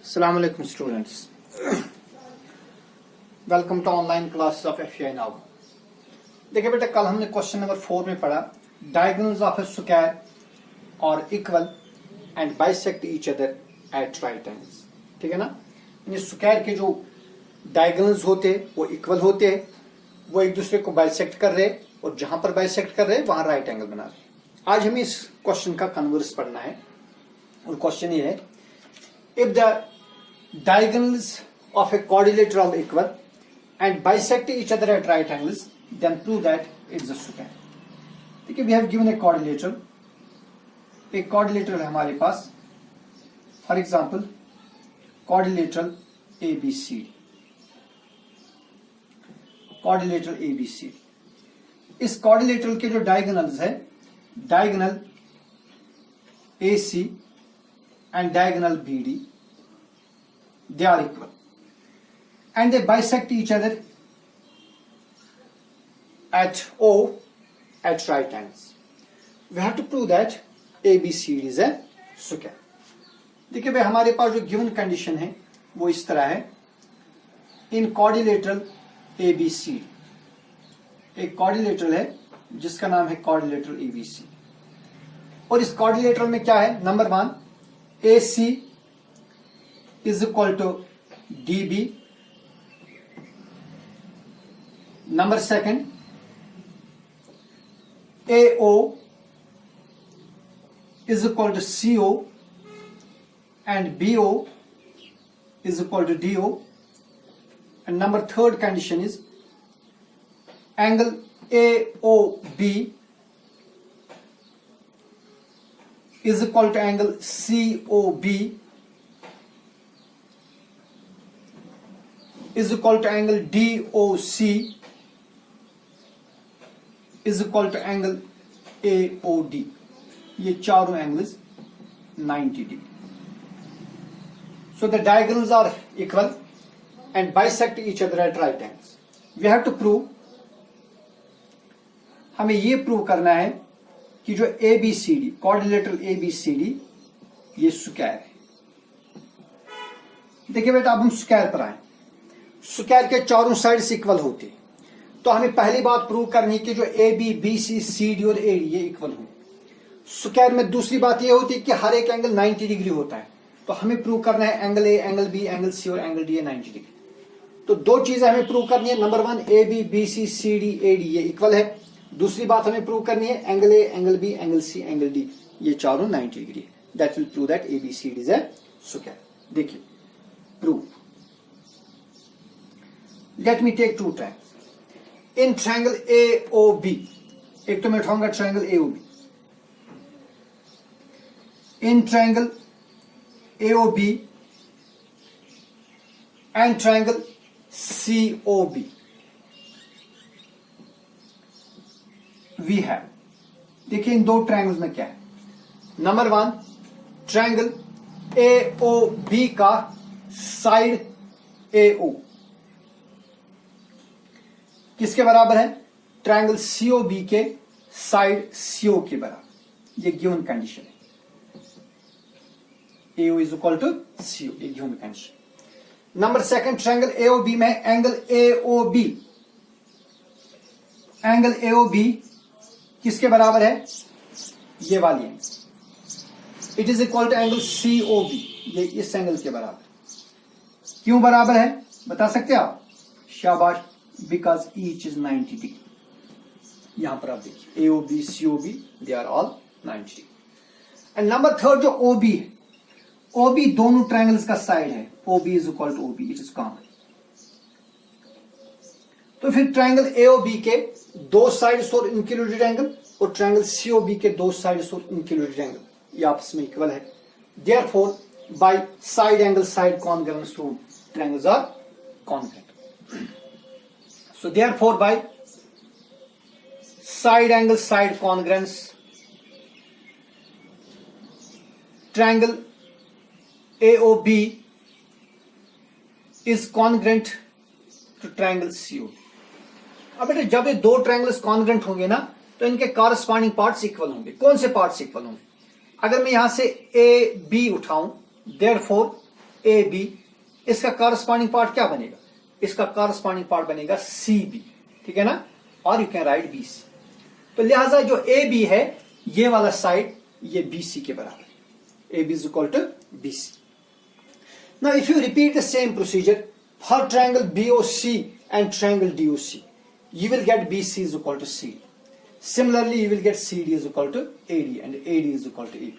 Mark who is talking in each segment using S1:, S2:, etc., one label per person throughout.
S1: Assalamu alaikum students. Welcome to online classes of FI now. देखिए बेटा, कल हमने क्वेश्चन नंबर 4 में पढ़ा डायगोनल्स ऑफ ए स्क्वायर और equal and bisect each other at right angles. ठीक है ना। ये स्क्वायर के जो डायगोनल्स होते वो इक्वल होते, वो एक दूसरे को बाइसेक्ट कर रहे, और जहां पर बाइसेक्ट कर रहे वहां राइट एंगल बना रहे। आज हमें इस क्वेश्चन का कन्वर्स पढ़ना है, और क्वेश्चन ये है, if the diagonals of a quadrilateral equal and bisect each other at right angles, then prove that it's a square. देखिए, we have given a quadrilateral, एक quadrilateral है हमारे पास, for example quadrilateral ABCD, quadrilateral ABCD। इस quadrilateral के जो diagonals है, diagonal AC and diagonal BD, they are equal and they bisect each other at O at right angles. We have to prove that ABCD is a square. देखिए भाई, हमारे पास जो given condition है वो इस तरह है। इन क्वाड्रिलेटरल ABCD, एक क्वाड्रिलेटरल है जिसका नाम है क्वाड्रिलेटरल ABC, और इस क्वाड्रिलेटरल में क्या है, number 1 AC is equal to DB, number 2 AO is equal to CO and BO is equal to DO, and number 3 condition is angle AOB is equal to angle COB is equal to angle DOC is equal to angle AOD। ये चारों angles 90 degree. So the diagonals are equal and bisect each other at right angles. We have to prove, हमें ये prove करना है कि जो ABCD quadrilateral ABCD ये square है। देखिए बेटा, अब हम स्क्वायर पर आए। स्क्वायर के चारों साइड्स इक्वल होते, तो हमें पहली बात प्रूव करनी है कि जो AB BC CD और AD ये इक्वल हो। स्क्वायर में दूसरी बात ये होती है कि हर एक एंगल 90 डिग्री होता है, तो हमें प्रूव करना है angle A, angle B, angle C और एंगल D ये 90 डिग्री। तो दो चीजें हमें प्रूव करनी है, number 1 AB BC CD AD ये इक्वल है, दूसरी बात हमें प्रूव करनी है angle A, angle B, angle C, angle D ये चारों 90 degree. That will prove that ABCD is a square. देखिए prove. Let me take 2 triangles in triangle AOB। एक तो मैं उठाऊंगा triangle AOB। In triangle AOB and triangle COB we have, देखिए इन दो ट्रायंगल्स में क्या है। नंबर 1 ट्रायंगल AOB का साइड AO किसके बराबर है, ट्रायंगल COB के साइड CO के बराबर। ये गिवन कंडीशन है, AO is equal to CO, ये given condition. Number 2 triangle AOB में एंगल AOB, एंगल AOB किसके बराबर है, ये वाली angle, it is equal to angle COB, ये इस एंगल के बराबर। क्यों बराबर है बता सकते हैं आप? शाबाश, बिकॉज ईच इज 90 डिग्री। यहां पर आप देखिए AOB COB they are all 90 degree. And number 3 जो OB है, OB दोनों ट्रायंगल्स का साइड है, OB is equal to OB, it is common. तो फिर ट्रायंगल AOB के दो साइड्स और इंक्लूडेड एंगल और ट्रायंगल COB के दो साइड्स और इंक्लूडेड एंगल ये आपस में इक्वल है। Therefore by side angle side congruence two triangles are congruent. So therefore by side angle side congruence triangle AOB is congruent to triangle COB। अब बेटे, जब ये दो ट्रायंगल्स कॉन्ग्रुएंट होंगे ना, तो इनके कॉरस्पॉन्डिंग पार्ट्स इक्वल होंगे। कौन से पार्ट्स इक्वल होंगे? अगर मैं यहां से ए बी उठाऊं, देयरफॉर ए बी, इसका कॉरस्पॉन्डिंग पार्ट क्या बनेगा? इसका कॉरस्पॉन्डिंग पार्ट बनेगा सी बी, ठीक है ना, और you can write B C. तो लिहाजा जो ए बी है ये वाला साइड ये बी सी के बराबर है, A B is equal to B C. Now if you repeat the same procedure for triangle BOC and triangle DOC, you will get BC is equal to CD. Similarly, you will get CD is equal to AD and AD is equal to AB.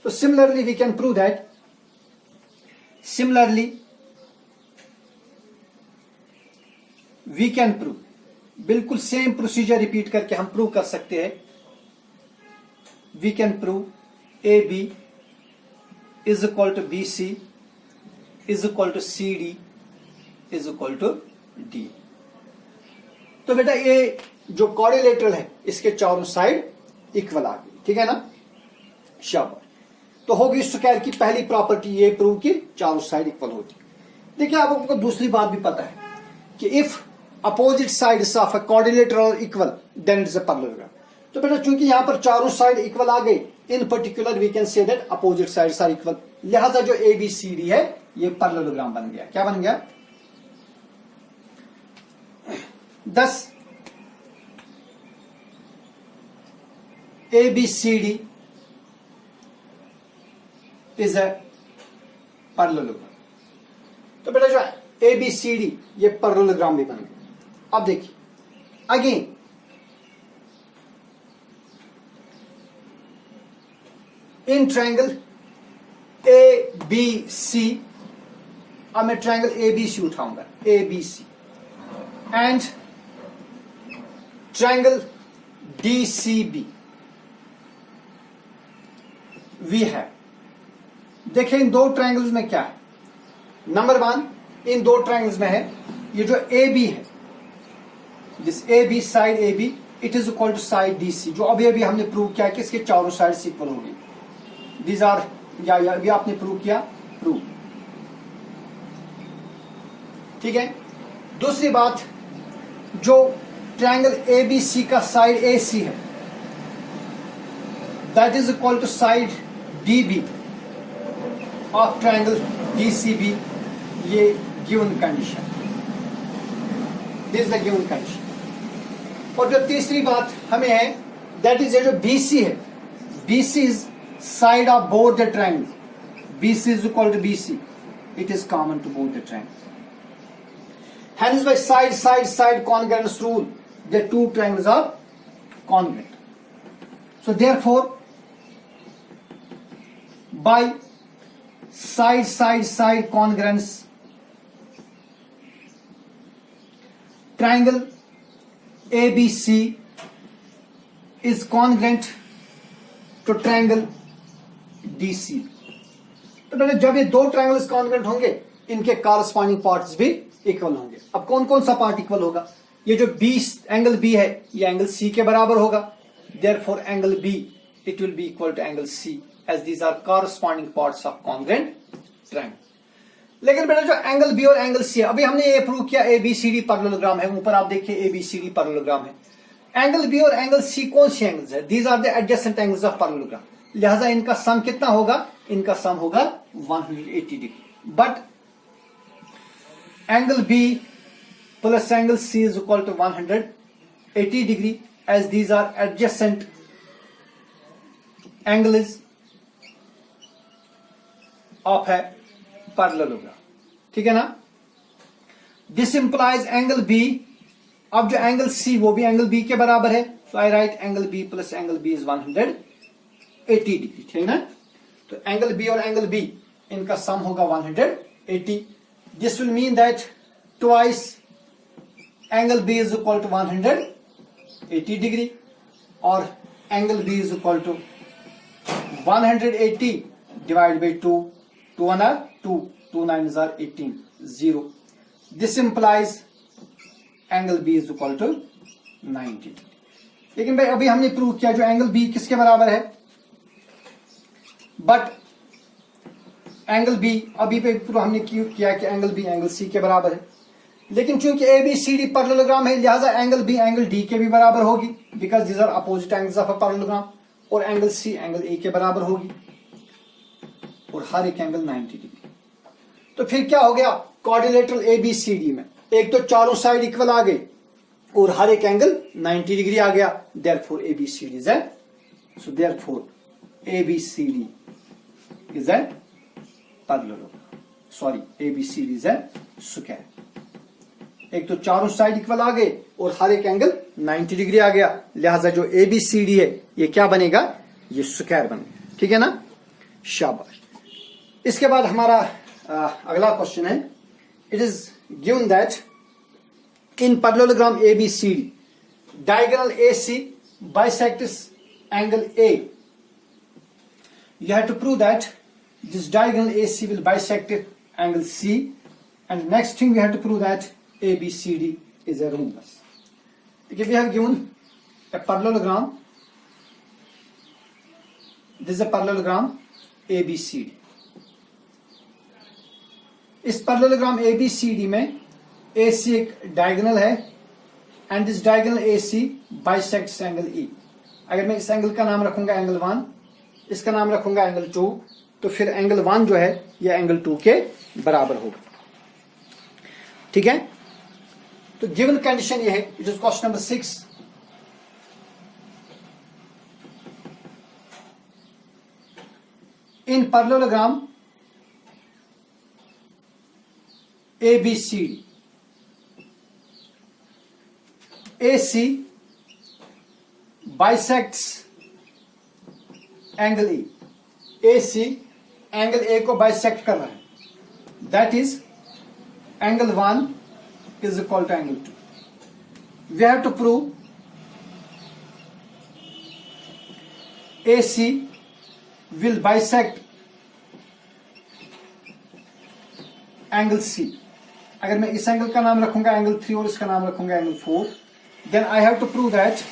S1: So similarly, we can prove that. Similarly, we can prove. बिल्कुल same procedure repeat करके हम prove कर सकते हैं. We can prove AB is equal to BC is equal to CD is equal to D. तो बेटा ये जो कोरिलेटरल है इसके चारों साइड इक्वल आ गई, ठीक है ना, शाबाश। तो होगी स्क्वायर की पहली प्रॉपर्टी ये प्रूव की चारों साइड इक्वल होती। देखिए आपको दूसरी बात भी पता है कि if opposite sides of a quadrilateral equal then it is a parallelogram. तो बेटा चूंकि यहां पर चारों साइड इक्वल आ गई, in particular we can say that opposite sides are equal, लिहाजा जो ABCD है ये पैरेललोग्राम बन गया। क्या बन गया? Thus, ABCD is a parallelogram. तो बेटा जो ABCD ये पैरेललोग्राम भी बन गया। अब देखिए अगेन इन ट्रायंगल ABC, अब मैं ट्रायंगल ABC उठाऊंगा, ABC एंड ट्रायंगल DCB वी है। देखें इन दो ट्रायंगल्स में क्या है। नंबर वन, इन दो ट्रायंगल्स में है ये जो AB है, this AB side AB it is equal to side DC, जो अभी अभी हमने प्रूव किया कि इसके चारों साइड इक्वल होगी। दीज आर या अभी आपने प्रूव किया, प्रूव, ठीक है। दूसरी बात, जो ट्रायंगल ABC का साइड AC है that is equal to side DB of triangle DCB, ये given condition, this is the given condition. और जो तीसरी बात हमें है दैट इज जो BC है, BC is side of both the triangle, BC is equal to BC, it is common to both the triangle. Hence by side congruence rule, the two triangles are congruent. So therefore, by side congruence, triangle ABC is congruent to triangle DC. तो बेटा जब ये दो triangles congruent होंगे इनके corresponding parts भी equal होंगे। अब कौन कौन सा पार्ट इक्वल होगा? ये जो एंगल B है ये एंगल C के बराबर होगा, therefore angle B it will be equal to angle C as these are corresponding parts of congruent triangle. लेकिन बेटा जो एंगल B और एंगल C है, अभी हमने ये प्रूव किया ABCD पैरेललोग्राम है, ऊपर आप देखिए ABCD पैरेललोग्राम है। एंगल B और एंगल C कौन सी एंगल्स है? These are the adjacent angles of parallelogram, लिहाजा इनका सम कितना होगा? इनका सम होगा 180 degree. But angle B plus angle C is equal to 180 degree as these are adjacent angles of a parallelogram, ठीक है ना। This implies angle B, अब जो angle C वो भी angle B के बराबर है, so I write angle B plus angle B is 180 degree, ठीक है ना। तो angle B और angle B इनका सम होगा 180। This will mean that twice angle B is equal to 180 degree, or angle B is equal to 180 divided by 2, 2 1 are 2, 2 9s are 18, 0. This implies angle B is equal to 90. लेकिन भाई अभी हमने prove किया जो angle B किसके बराबर है, but angle B अभी पे प्रूव हमने किया कि एंगल B एंगल C के बराबर है। लेकिन चूंकि ABCD पैरेललोग्राम है लिहाजा एंगल B एंगल D के भी बराबर होगी, because these are opposite angles of a parallelogram, और एंगल C एंगल A के बराबर होगी, और हर एक एंगल 90 डिग्री। तो फिर क्या हो गया क्वाड्रिलेटरल ABCD में एक तो चारों साइड इक्वल आ गए और हर एक एंगल 90 डिग्री आ गया, therefore ABCD is a, so therefore ABCD is a parallelogram, sorry ABCD is a square. एक तो चारों साइड इक्वल आ गए और हर एक एंगल 90 डिग्री आ गया, लिहाजा जो ABCD है ये क्या बनेगा, ये स्क्वायर बनेगा। ठीक है ना, शाबाश। इसके बाद हमारा अगला क्वेश्चन है, it is given that in parallelogram ABCD diagonal AC bisects angle A. You have to prove that this diagonal AC will bisect angle C, and next thing we have to prove that ABCD is a rhombus. Okay, we have given a parallelogram. This is a parallelogram ABCD. इस parallelogram ABCD में AC एक diagonal है and this diagonal AC bisects angle E. अगर मैं इस angle का नाम रखूंगा एंगल 1, इसका नाम रखूंगा एंगल 2, तो फिर एंगल 1 जो है यह एंगल 2 के बराबर होगा। ठीक है, तो गिवन कंडीशन ये है, it is question number 6। In parallelogram ABCD AC bisects angle E. AC angle A को बाइसेक्ट कर रहा है, that is angle 1 is equal to angle 2. We have to prove AC will bisect angle C. अगर मैं इस angle का नाम रखूंगा एंगल 3 और इसका नाम रखूंगा angle 4, then I have to prove that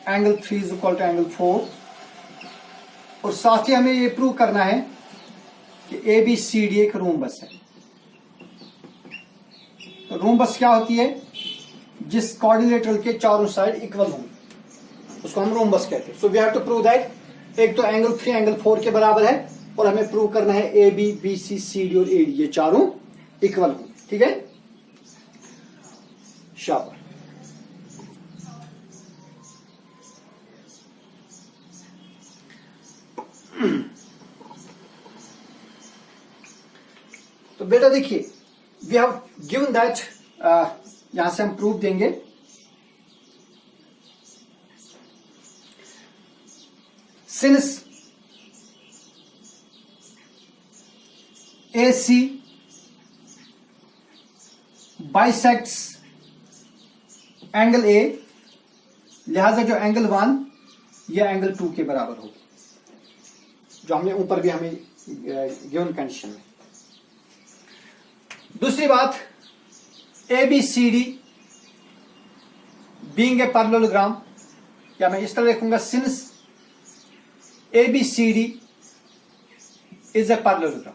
S1: angle 3 is equal to angle 4. और साथ ही हमें ये प्रूव करना है कि ABCD एक रोम्बस है। तो रोम्बस क्या होती है, जिस क्वाड्रिलेटरल के चारों साइड इक्वल होंगे उसको हम रोम्बस कहते हैं। So we have to prove that एक तो एंगल 3 एंगल 4 के बराबर है और हमें प्रूव करना है AB BC CD और AD ये चारों इक्वल होंगे। ठीक है, शाबाश। तो बेटा देखिए, वी हैव गिवन दैट, यहां से हम प्रूफ देंगे since AC bisects angle A, लिहाजा जो एंगल 1 यह एंगल 2 के बराबर होगा, जो हमने ऊपर भी हमें गिवन कंडीशन में। दूसरी बात, ABCD बीइंग ए पैरेललोग्राम, या मैं इस तरह लिखूंगा since ABCD is a parallelogram,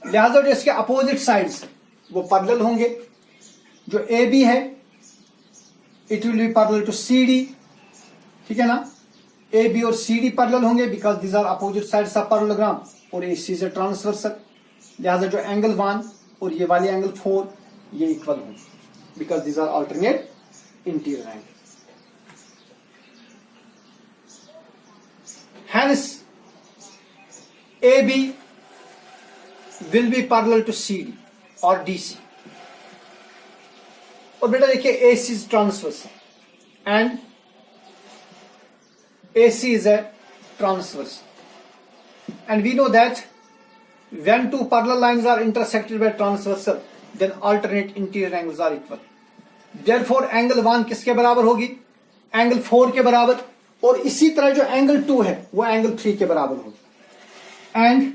S1: लिहाजा जो इसके अपोजिट साइड्स वो पैरेलल होंगे। जो AB है it will be parallel to CD, ठीक है ना, AB और CD पैरेलल होंगे because these are opposite sides of parallelogram, और AC से ट्रांसवर्सल, लिहाजा जो एंगल 1 और ये वाले एंगल 4 ये इक्वल होंगे because these are alternate interior angle. Hence AB will be parallel to CD or DC. और बेटा देखिए AC is transversal and AC is a transversal, and we know that when two parallel lines are intersected by transversal then alternate interior angles are equal. Therefore angle 1 किसके बराबर होगी, angle 4 के बराबर, और इसी तरह जो एंगल 2 है वो एंगल 3 के बराबर होगी, and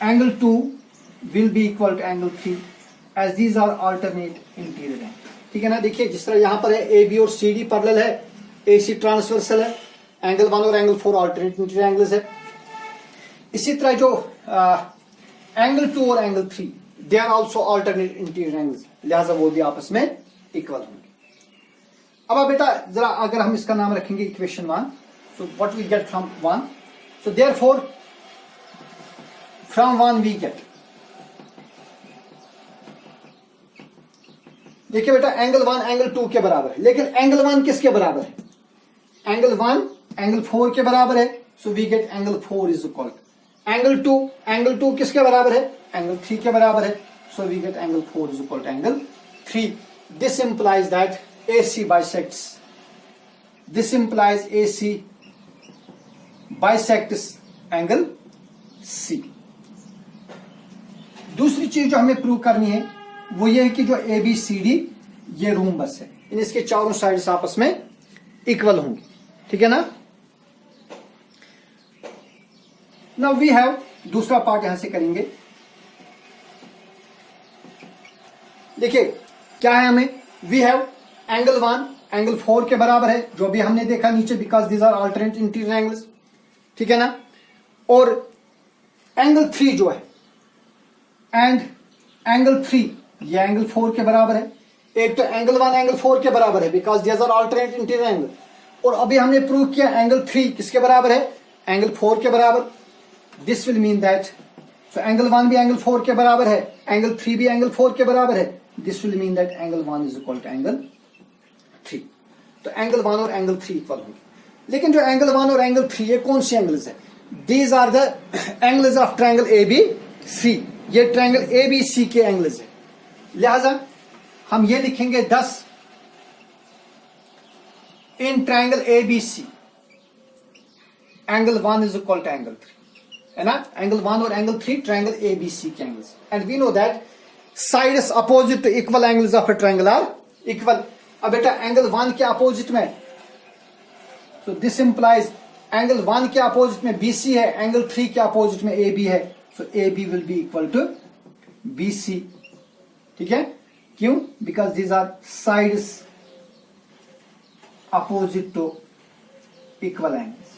S1: angle 2 will be equal to angle 3 as these are alternate interior angle. ठीक है ना, देखिए जिस तरह यहां पर है AB और CD पैरेलल है, AC ट्रांसवर्सल है, एंगल 1 और एंगल 4 अल्टरनेट इंटीरियर एंगल्स है, इसी तरह जो एंगल 2 और angle 3 they are also alternate interior angles, लिहाजा वो भी आपस में इक्वल होंगे। अब बेटा जरा अगर हम इसका नाम रखेंगे equation 1, so what we get from 1, so therefore from 1 we get देखिए बेटा एंगल 1 एंगल 2 के बराबर है, लेकिन एंगल 1 किसके बराबर है? एंगल 1 एंगल 4 के बराबर है, so we get angle 4 is equal angle 2 किसके बराबर है? एंगल 3 के बराबर है, so we get angle 4 is equal to angle 3. This implies that AC bisects. This implies AC bisects angle C. दूसरी चीज जो हमें प्रूव करनी है वो ये है कि जो ABCD ये रूम्बस है, इन इसके चारों साइड्स आपस में इक्वल होंगे, ठीक है ना. नाउ वी हैव दूसरा पार्ट यहां से करेंगे. देखिए क्या है हमें, वी हैव एंगल 1 एंगल 4 के बराबर है, जो भी हमने देखा नीचे, because these are alternate interior angles, ठीक है ना. और एंगल 3 जो है एंड एंगल 3 ये एंगल 4 के बराबर है. एक तो एंगल 1 एंगल 4 के बराबर है because these are alternate interior angle, और अभी हमने प्रूव किया एंगल 3 किसके बराबर है? एंगल 4 के बराबर. This will mean that so angle 1 भी एंगल 4 के बराबर है, एंगल 3 भी एंगल 4 के बराबर है. This will mean that angle 1 is equal to angle 3. तो एंगल 1 और एंगल 3 इक्वल होंगे. लेकिन जो एंगल 1 और एंगल 3 ये कौन सी एंगल्स है? These are the angles of triangle ABC. ये ट्रायंगल ABC के एंगल्स है. लिहाजा हम ये लिखेंगे 10 in triangle ABC angle 1 is equal to angle 3, है ना. एंगल 1 और एंगल 3 ट्रायंगल ABC के angles. And we know that sides opposite to equal angles of a triangle are equal. अब बेटा एंगल 1 के अपोजिट में, सो दिस इंप्लाइज एंगल 1 के opposite में BC है, एंगल 3 के अपोजिट में AB है, so AB will be equal to BC, ठीक है. क्यों? Because these are sides opposite to equal angles.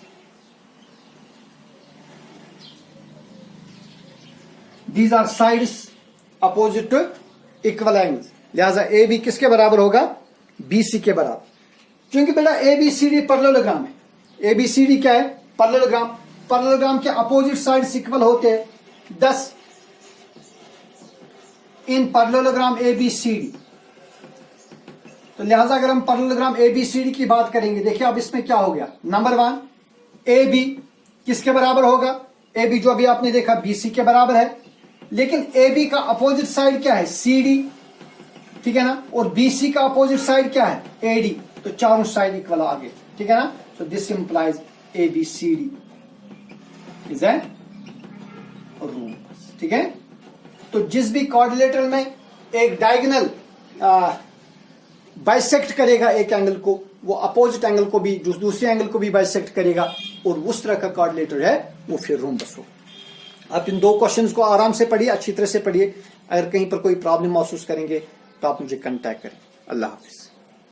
S1: These are sides opposite to equal angles. लिहाजा AB किसके बराबर होगा? BC के बराबर. क्योंकि बेटा ABCD पैरेललोग्राम है. ABCD क्या है? पैरेललोग्राम. पैरेललोग्राम के अपोजिट साइड्स इक्वल होते हैं. 10 इन पैरेललोग्राम ABCD. तो लिहाजा अगर हम पैरेललोग्राम ABCD की बात करेंगे, देखिए अब इसमें क्या हो गया. नंबर 1 AB किसके बराबर होगा? AB जो अभी आपने देखा BC के बराबर है, लेकिन AB का अपोजिट साइड क्या है? CD, ठीक है ना. और BC का अपोजिट साइड क्या है? AD. तो चारों साइड इक्वल आ गए, ठीक है ना. So this implies ABCD is a room, ठीक है. तो जिस भी क्वाड्रिलेटरल में एक डायगोनल बाइसेक्ट करेगा एक एंगल को, वो अपोजिट एंगल को भी, दूसरे एंगल को भी बाइसेक्ट करेगा, और उस तरह का क्वाड्रिलेटर है वो फिर रोम्बस होगा. आप इन 2 क्वेश्चंस को आराम से पढ़िए, अच्छी तरह से पढ़िए. अगर कहीं पर कोई प्रॉब्लम महसूस करेंगे तो आप मुझे कांटेक्ट करें. अल्लाह हाफिज.